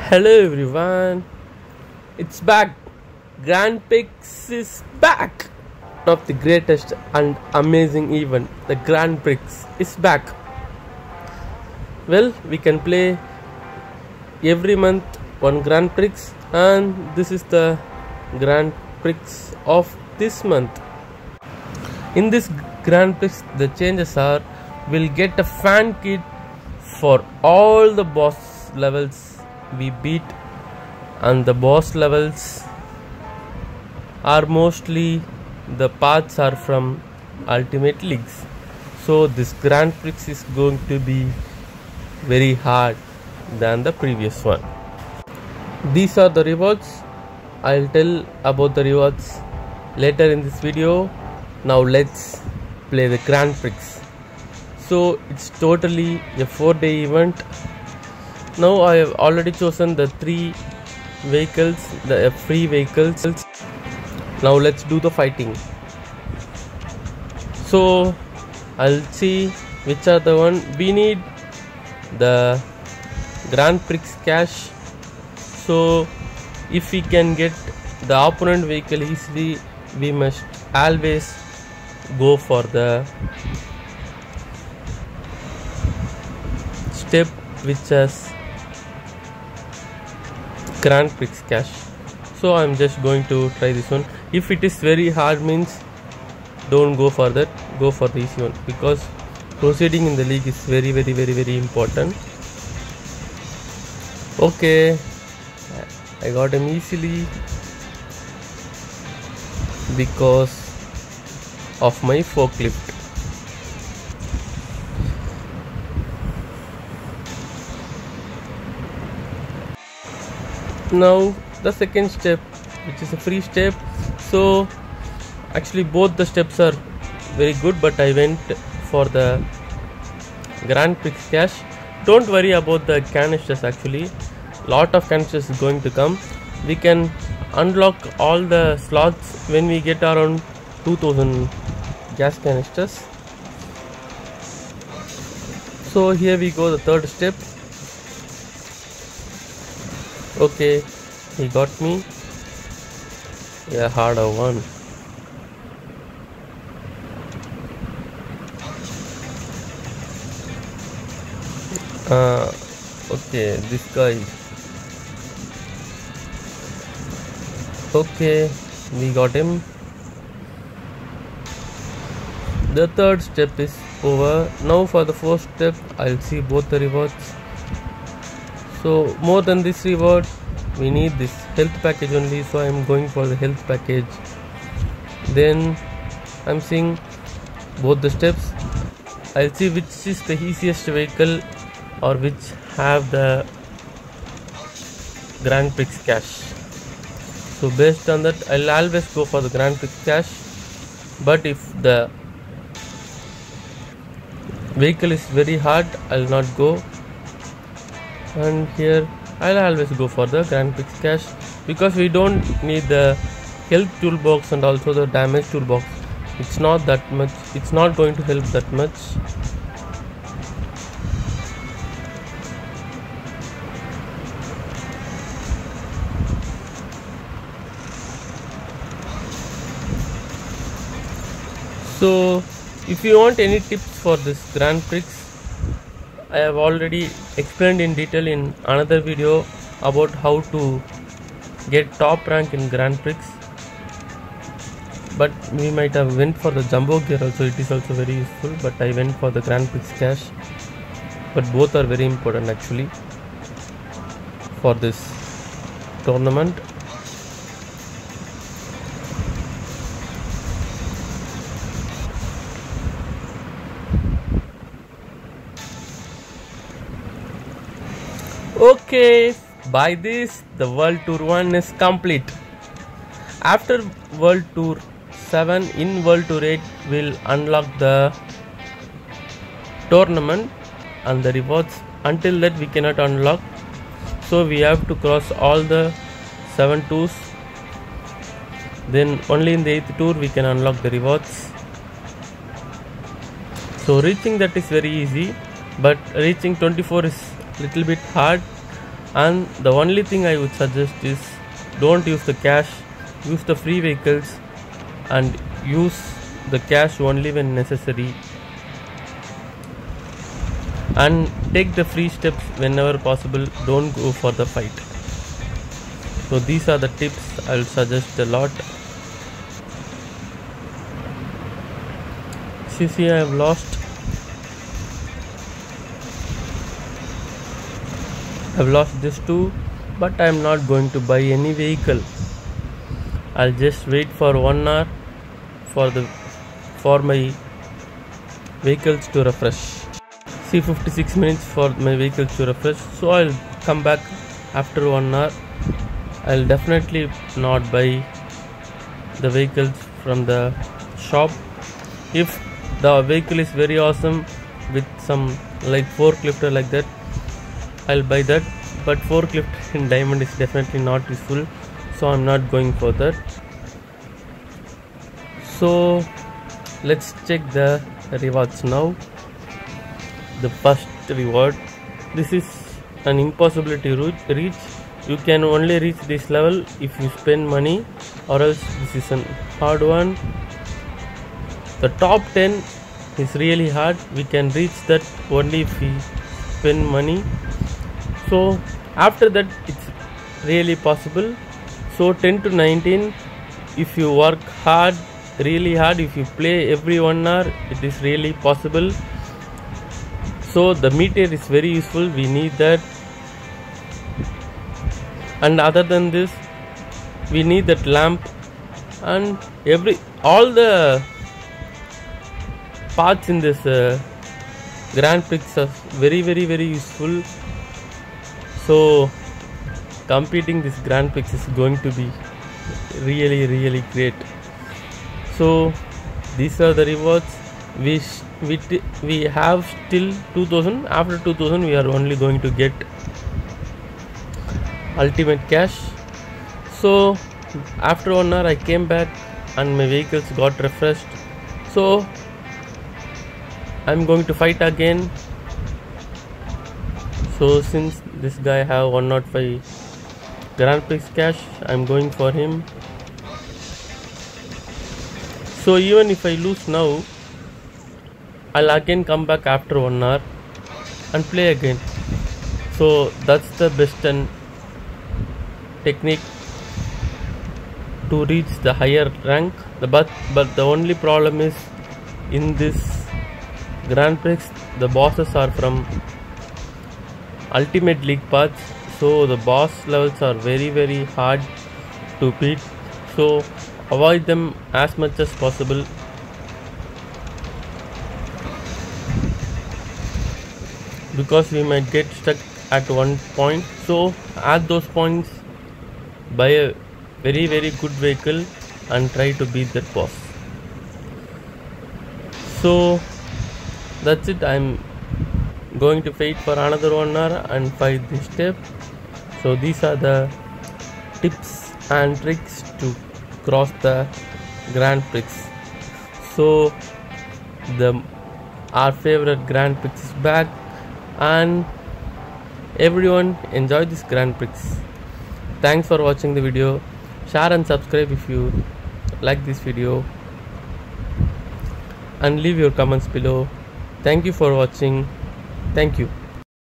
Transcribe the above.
Hello everyone, it's back. Grand Prix is back. One of the greatest and amazing event, the Grand Prix is back. Well, we can play every month one Grand Prix, and this is the Grand Prix of this month. In this Grand Prix, the changes are: we'll get a fan kit for all the boss levels we beat, and the boss levels are mostly the paths are from Ultimate Leagues. So this Grand Prix is going to be very hard than the previous one. These are the rewards. I'll tell about the rewards later in this video. Now let's play the Grand Prix. So it's totally a 4-day event. Now I have already chosen the 3 vehicles, the free vehicles. Now let's do the fighting. So I'll see which are the one. We need the Grand Prix cash. So if we can get the opponent vehicle easily, we must always go for the step which has Grand Prix cash. So I'm just going to try this one. If it is very hard, means don't go for that, go for the easy one, because proceeding in the league is very important. Okay, I got him easily because of my forklift. Now the second step, which is a free step. So actually both the steps are very good, but I went for the Grand Prix cash. Don't worry about the canisters. Actually lot of canisters is going to come. We can unlock all the slots when we get around 2000 gas canisters. So here we go, the third step. Okay, he got me. Yeah, harder one. Okay, this guy. Okay, we got him. The third step is over. Now for the fourth step, I'll see both the rewards. So more than this reward, we need this health package only, so I am going for the health package. Then I'm seeing both the steps. I'll see which is the easiest vehicle or which have the Grand Prix cash. So based on that, I'll always go for the Grand Prix cash. But if the vehicle is very hard, I'll not go. And here I'll always go for the Grand Prix cash, because we don't need the health toolbox and also the damage toolbox. It's not that much, it's not going to help that much. So if you want any tips for this Grand Prix, I have already explained in detail in another video about how to get top rank in Grand Prix. But we might have went for the jumbo gear also, it is also very useful, but I went for the Grand Prix cash. But both are very important actually for this tournament. Okay, by this the World Tour 1 is complete. After World Tour 7, in World Tour 8 we'll unlock the tournament and the rewards. Until that we cannot unlock, so we have to cross all the 7 tours. Then only in the 8th tour we can unlock the rewards. So reaching that is very easy, but reaching 24 is little bit hard. And the only thing I would suggest is don't use the cash, use the free vehicles and use the cash only when necessary, and take the free steps whenever possible. Don't go for the fight. So these are the tips I'll suggest a lot. See, I have lost. I've lost this too, but I'm not going to buy any vehicle. I'll just wait for 1 hour for my vehicles to refresh. See, 56 minutes for my vehicles to refresh. So I'll come back after 1 hour. I'll definitely not buy the vehicles from the shop. If the vehicle is very awesome with some like forklift or like that, I'll buy that, but forklift in diamond is definitely not useful, so I'm not going for that. So let's check the rewards now. The first reward, this is an impossibility reach. You can only reach this level if you spend money, or else this is an hard one. The top 10 is really hard. We can reach that only if we spend money. So after that it's really possible. So 10 to 19, if you work hard, really hard, if you play every 1 hour, it is really possible. So the meteor is very useful, we need that. And other than this, we need that lamp, and all the parts in this Grand Prix are very useful. So competing this Grand Prix is going to be really great. So these are the rewards. We have still 2000. After 2000 we are only going to get ultimate cash. So after 1 hour I came back and my vehicles got refreshed. So I'm going to fight again. So since this guy have 105 Grand Prix cash, I'm going for him. So even if I lose now, I'll again come back after 1 hour and play again. So that's the best and technique to reach the higher rank. But the only problem is, in this Grand Prix the bosses are from Ultimate League paths, so the boss levels are very hard to beat. So avoid them as much as possible. Because we might get stuck at one point. So at those points, buy a very good vehicle and try to beat that boss. So that's it. I'm going to wait for another 1 hour and fight this step. So these are the tips and tricks to cross the Grand Prix. So our favorite Grand Prix is back, and everyone enjoy this Grand Prix. Thanks for watching the video. Share and subscribe if you like this video, and leave your comments below. Thank you for watching. Thank you.